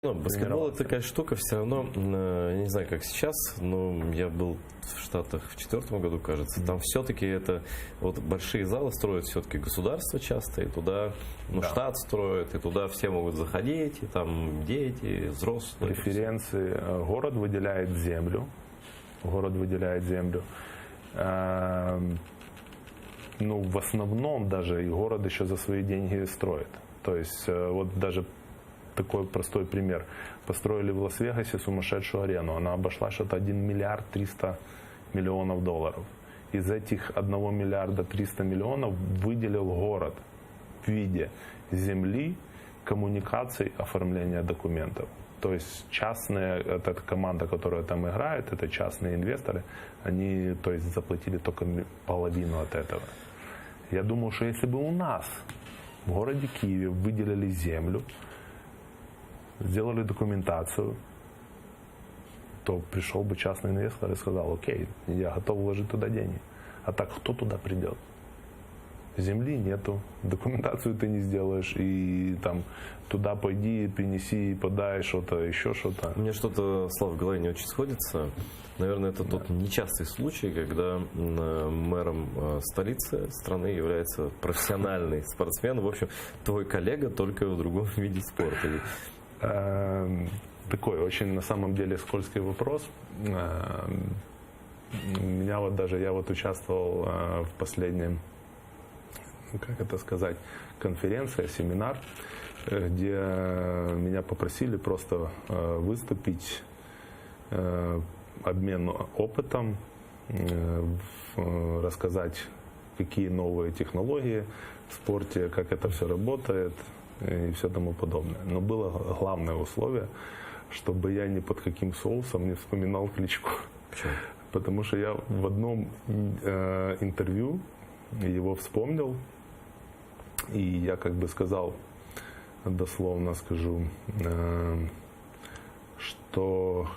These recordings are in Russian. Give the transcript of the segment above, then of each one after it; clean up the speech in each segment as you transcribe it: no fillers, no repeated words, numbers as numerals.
Ну, баскетбол это такая штука, все равно, я не знаю, как сейчас, но я был в Штатах в 2004 году, кажется, там все-таки это, вот большие залы строят все-таки государство часто, и туда, штат строит, и туда все могут заходить, и там дети, взрослые. Преференции, город выделяет землю, ну, в основном даже и город еще за свои деньги строит, то есть вот даже такой простой пример. Построили в Лас-Вегасе сумасшедшую арену. Она обошла что-то 1 миллиард 300 миллионов долларов. Из этих 1 миллиарда 300 миллионов выделил город в виде земли, коммуникаций, оформления документов. То есть частные, эта команда, которая там играет, это частные инвесторы, они, то есть, заплатили только половину от этого. Я думаю, что если бы у нас в городе Киеве выделили землю, сделали документацию, то пришел бы частный инвестор и сказал: окей, я готов вложить туда деньги. А так кто туда придет? Земли нету, документацию ты не сделаешь, и там туда пойди, принеси, подай что-то, еще что-то. Мне что-то, Слава, в голове не очень сходится. Наверное, это тот нечастый случай, когда мэром столицы страны является профессиональный спортсмен. В общем, твой коллега, только в другом виде спорта. Такой очень на самом деле скользкий вопрос. Меня вот даже, я вот участвовал в последнем, как это сказать, конференции, семинар, где меня попросили просто выступить, обмен опытом, рассказать, какие новые технологии в спорте, как это все работает и все тому подобное. Но было главное условие, чтобы я ни под каким соусом не вспоминал Кличко. Почему? Потому что я в одном интервью его вспомнил, и я как бы сказал, дословно скажу, что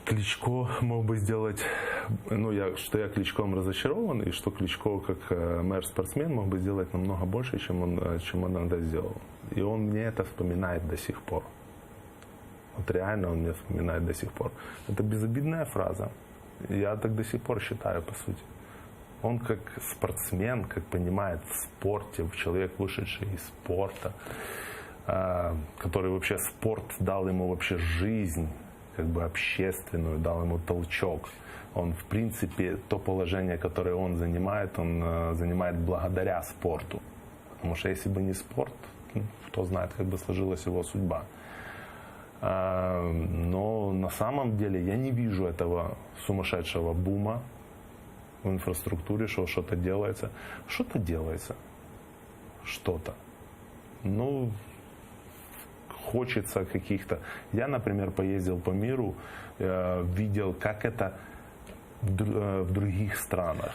Кличко мог бы сделать, что я Кличком разочарован, и что Кличко, как мэр-спортсмен, мог бы сделать намного больше, чем он это сделал. И он мне это вспоминает до сих пор. Вот реально он мне вспоминает до сих пор. Это безобидная фраза. Я так до сих пор считаю, по сути. Он как спортсмен, как понимает в спорте, человек, вышедший из спорта, который вообще спорт дал ему вообще жизнь, как бы общественную, дал ему толчок. Он, в принципе, то положение, которое он занимает благодаря спорту. Потому что если бы не спорт, кто знает, как бы сложилась его судьба. Но на самом деле я не вижу этого сумасшедшего бума в инфраструктуре, что что-то делается. Что-то делается. Что-то. Ну, хочется каких-то. Я, например, поездил по миру, видел, как это в других странах.